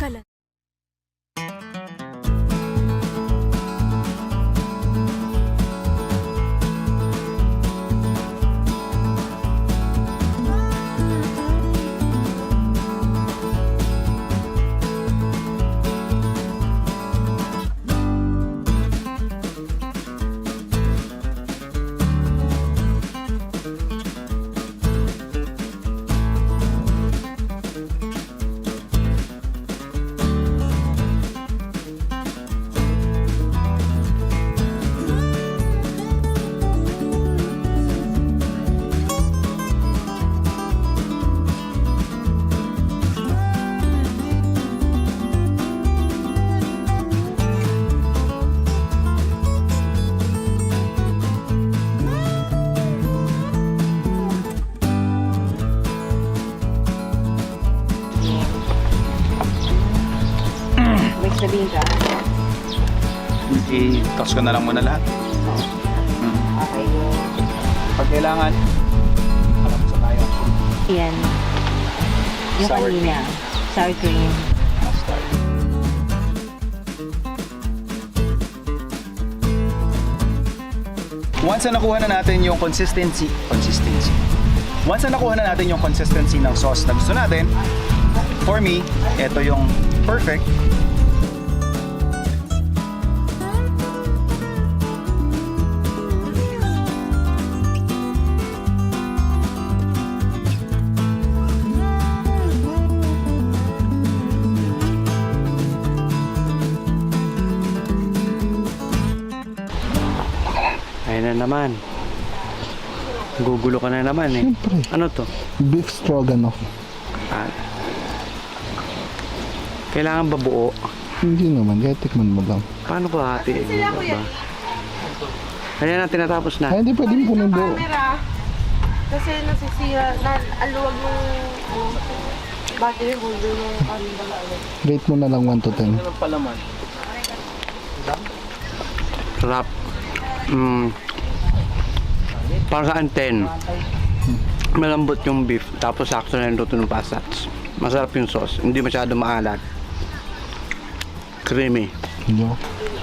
Kalan. May sabihin ka? I-toss ko na lang muna lahat. Okay. Pag kailangan, alam sa tayo. Yan. Yung Sour kanina. Sour cream. Mustard. Once na nakuha na natin yung consistency. Once na nakuha na natin yung consistency ng sauce na gusto natin, for me, ito yung perfect. Ayun na naman. Gugulo ka na naman eh. Siyempre. Ano to? Beef stroganoff. Ah. Kailangan ba buo? Hindi naman, kaya tikman mo lang. Paano ko hatiin? Ba? Ayan na, tinatapos na. Ay, hindi pwede mo punin buo. Camera. Kasi nasisira, aluwag ng battery holder ng camera. Rate mo na lang 1 to 10. Sarap. Parang 10. Malambot yung beef. Tapos sakto na yung luto ng pastats. Masarap yung sauce. Hindi masyado maalat. Creamy. Yo.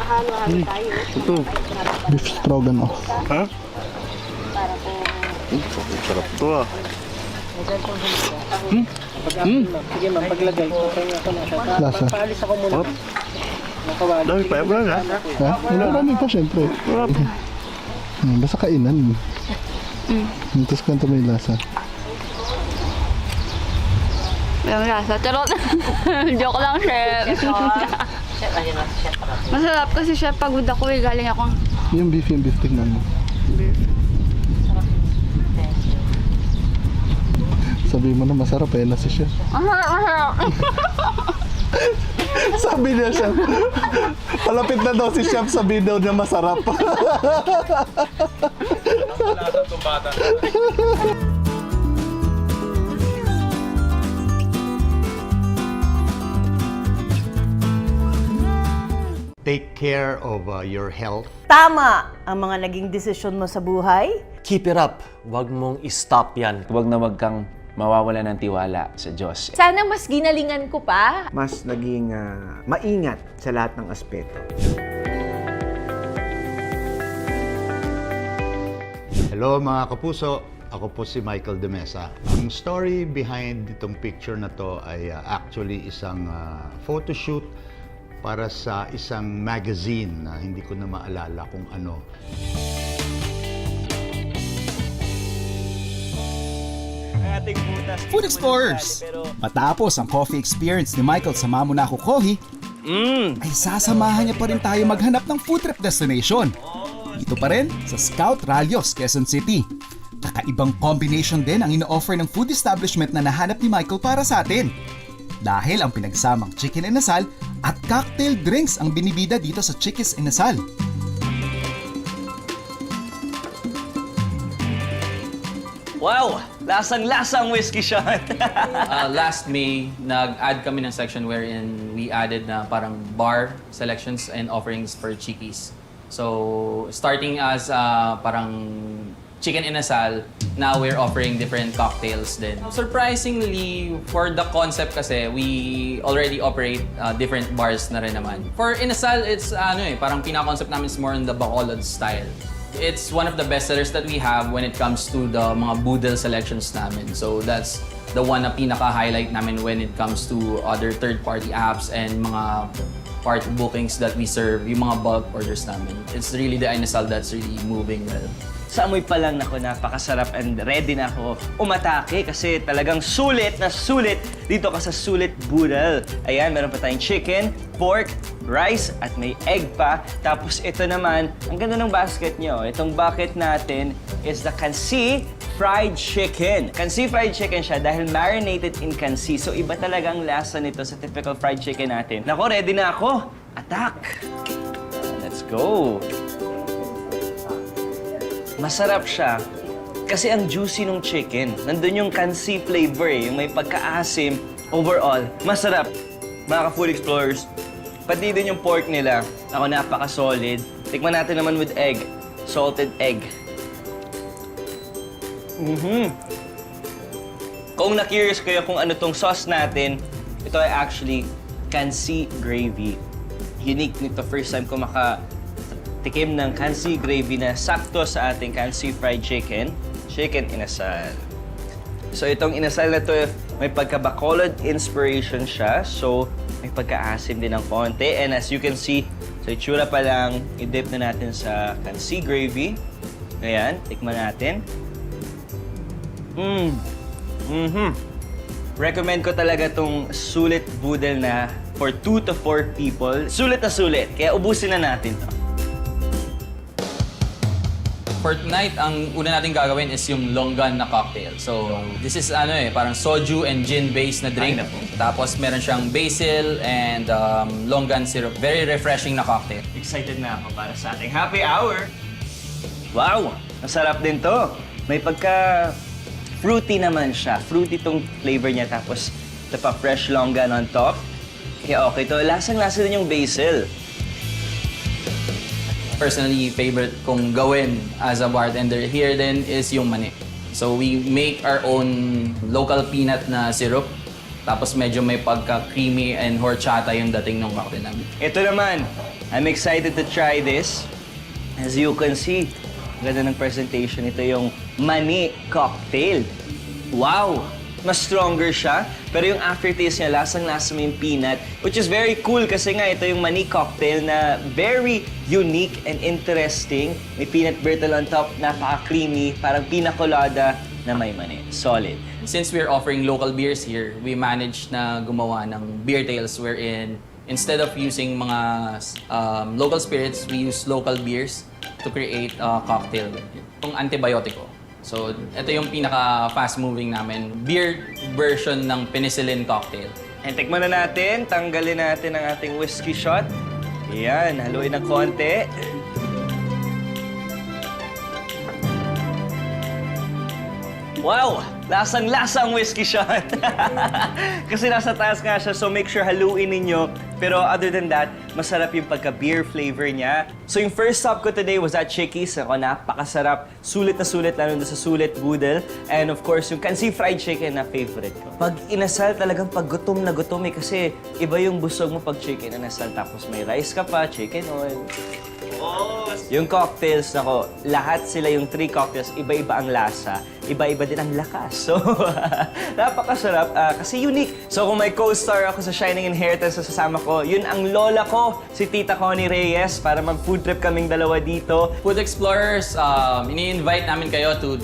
Halo-halo tayo. Ito. Beef stroganoff. Ha? Sarap to ah. Sige ma'am, paglagay. Okay nga ako na. Lasa. Paalis ako muna. Dami pa yan ha? Ha? Marami pa syempre. Basta kainan. Tapos kwento mo yung lasa. Yung lasa. Charot. Joke lang, chef. Masarap kasi chef, pagod ako eh. Galing akong Yung beef tignan mo. Sabi mo na masarap eh, na si chef. masarap. Sabi niya chef. Palapit na daw si chef, sabi daw niya masarap. Take care of your health. Tama ang mga naging desisyon mo sa buhay. Keep it up. Huwag mong i-stop yan. Huwag na wag kang mawawala ng tiwala sa Diyos. Sana mas ginalingan ko pa. Mas naging maingat sa lahat ng aspeto. Hello mga kapuso, ako po si Michael De Mesa. Ang story behind itong picture na to ay actually isang photoshoot para sa isang magazine na hindi ko na maalala kung ano. Food Explorers! Matapos ang coffee experience ni Michael sa Mamonaco Kohi, ay sasamahan niya pa rin tayo maghanap ng food trip destination. Dito pa rin sa Scout Ralios, Quezon City. Kakaibang combination din ang ino-offer ng food establishment na nahanap ni Michael para sa atin. Dahil ang pinagsamang chicken inasal at cocktail drinks ang binibida dito sa Chickies Inasal. Wow! Lasang-lasang whiskey shot! Last May, nag-add kami ng section wherein we added na parang bar selections and offerings for Chickies. So, starting as parang chicken inasal, now we're offering different cocktails din. Surprisingly, for the concept kasi, we already operate different bars na rin naman. For inasal, it's parang pinaka-concept namin is more on the Bacolod style. It's one of the best sellers that we have when it comes to the mga boodle selections namin. So that's the one na pinaka-highlight namin when it comes to other third-party apps and mga party bookings that we serve, yung mga bulk orders namin. It's really the inasal that's really moving well. Sa amoy pa lang nako, napakasarap and ready na ako umatake kasi talagang sulit na sulit dito ka sa Sulit Boodle. Ayan, meron pa tayong chicken, pork, rice, at may egg pa. Tapos ito naman, ang ganda ng basket nyo. Itong bucket natin is the Kansi Fried Chicken. Kansi Fried Chicken siya dahil marinated in kansi. So iba talaga ang lasa nito sa typical fried chicken natin. Nako, ready na ako. Attack! Let's go! Masarap siya kasi ang juicy ng chicken. Nandun yung kansi flavor yung may pagkaasim. Overall, masarap. Mga ka-food explorers, pati din yung pork nila. Ako napaka-solid. Tikman natin naman with egg. Salted egg. Kung na-curious kayo kung ano tong sauce natin, ito ay actually kansi gravy. Unique nito. First time ko tikim ng kansi gravy na sakto sa ating kansi fried chicken. Chicken inasal. So itong inasal na to, may pagka-Bacolod inspiration siya. So may pagka-asim din ng konti. And as you can see, so itsura pa lang, i-dip na natin sa kansi gravy. Ayan, tikman natin. Recommend ko talaga tong Sulit Boodle na for 2 to 4 people. Sulit na sulit, kaya ubusin na natin to. For tonight, ang una natin gagawin is yung longgan na cocktail. So, this is parang soju and gin-based na drink. Tapos meron siyang basil and longgan syrup. Very refreshing na cocktail. Excited na ako para sa ating happy hour. Wow! Masarap din to. May fruity naman siya. Fruity tong flavor niya. Tapos ito pa, fresh longgan on top. Kaya okay to. Lasang-lasa din yung basil. Personally, favorite kong gawin as a bartender here then is yung mani. So we make our own local peanut na syrup. Tapos medyo may pagka-creamy and horchata yung dating ng cocktail namin. Ito naman, I'm excited to try this. As you can see, ganda ng presentation. Ito yung mani cocktail. Wow! Mas stronger siya, pero yung aftertaste niya, lasang-lasa mo yung peanut, which is very cool kasi nga ito yung mani cocktail na very unique and interesting. May peanut brittle on top, napaka-creamy, parang pina colada na may mani. Solid. Since we're offering local beers here, we managed na gumawa ng beer tales wherein instead of using mga local spirits, we use local beers to create a cocktail. Itong antibiotiko. So, ito yung pinaka-fast-moving namin. Beer version ng penicillin cocktail. And tikman na natin, tanggalin natin ang ating whiskey shot. Ayan, haluin ng konti. Wow! Lasang-lasang whiskey shot! Kasi nasa taas nga siya, so make sure haluin ninyo. Pero other than that, masarap yung pagka-beer flavor niya. So yung first stop ko today was at Chickies. Ako, napakasarap. Sulit na sulit, lalo na sa Sulit Boodle. And of course, yung Kansi Fried Chicken na favorite ko. Pag inasal, talagang pag gutom na gutom eh. Kasi iba yung busog mo pag chicken inasal. Tapos may rice ka pa, chicken oil. Yung cocktails, nako, lahat sila yung 3 cocktails, iba-iba ang lasa, iba-iba din ang lakas. So, napakasarap kasi unique. So, kung may co-star ako sa Shining Inheritance na sasama ko, yun ang lola ko, si Tita Connie Reyes, para mag-food trip kaming dalawa dito. Food Explorers, ini-invite namin kayo to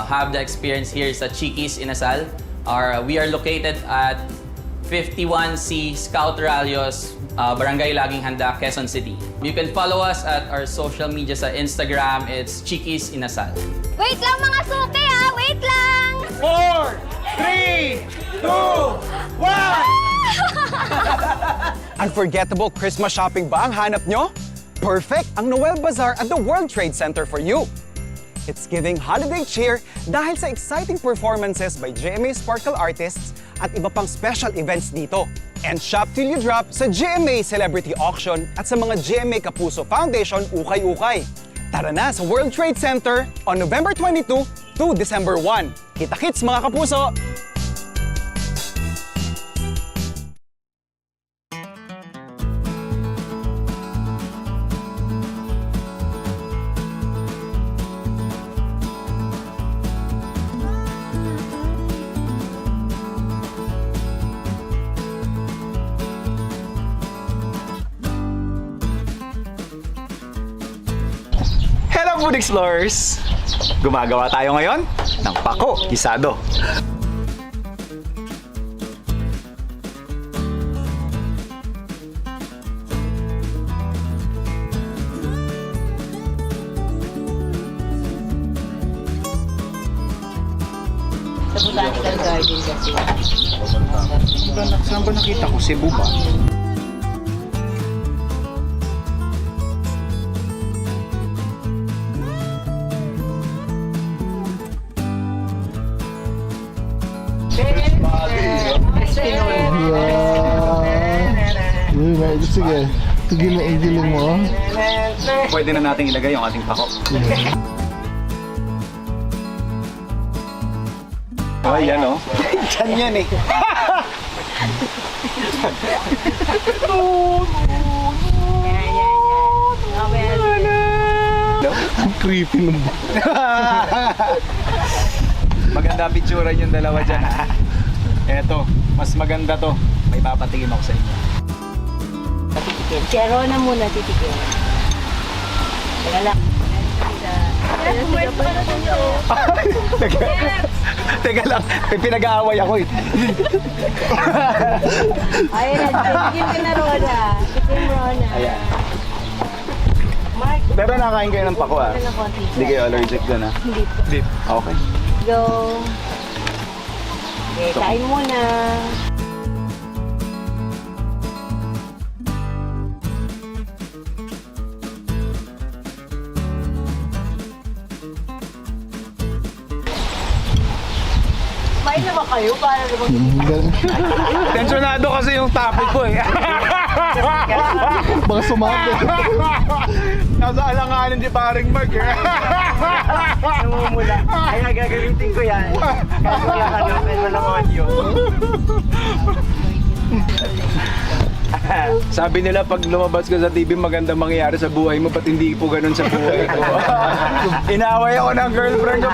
have the experience here sa Chickies Inasal. We are located at 51C Scout Ralios, Barangay Laging Handa, Quezon City. You can follow us at our social media sa Instagram. It's Chickies Inasal. Wait lang mga suki ah! Wait lang! 4, 3, 2, 1! Unforgettable Christmas shopping ba ang hanap nyo? Perfect ang Noel Bazaar at the World Trade Center for you. It's giving holiday cheer dahil sa exciting performances by GMA Sparkle artists at iba pang special events dito. And shop till you drop sa GMA Celebrity Auction at sa mga GMA Kapuso Foundation ukay-ukay. Tara na sa World Trade Center on November 22 to December 1. Kita-kits mga kapuso! Hello Food Explorers! Gumagawa tayo ngayon ng pako gisado. Sa Botanical Garden kasi. Saan ba nakita ko? Cebu ba? Sige. Tigilin mo. Pwede na nating ilagay yung ating pako. Oh, yan oh. Diyan yan eh. Ang creepy ng Maganda picturean yung dalawa dyan. Eto, mas maganda to. May papatingin ako sa inyo. Titikin. Si Arona muna titikin. Teka lang. Teka lang, may pinag-aaway ako eh. Ayun na, titikin na Rona. Titikin Rona. Ayan. Pero nakain kayo ng pako ah. Hindi kayo allergic dun ah. Hindi. Okay. Go. Okay, kain muna. Kumain na ba kayo? Para naman Tensionado kasi yung topic ko eh. Baka sumabit. Nasa alanganin si paring Mark eh. Namumula. Kaya gagamitin ko yan. Kasi wala ka naman, walang audio. Sabi nila pag lumabas ka sa TV maganda mangyayari sa buhay mo, ba't hindi po ganun sa buhay ko? Inaway ako ng girlfriend ko.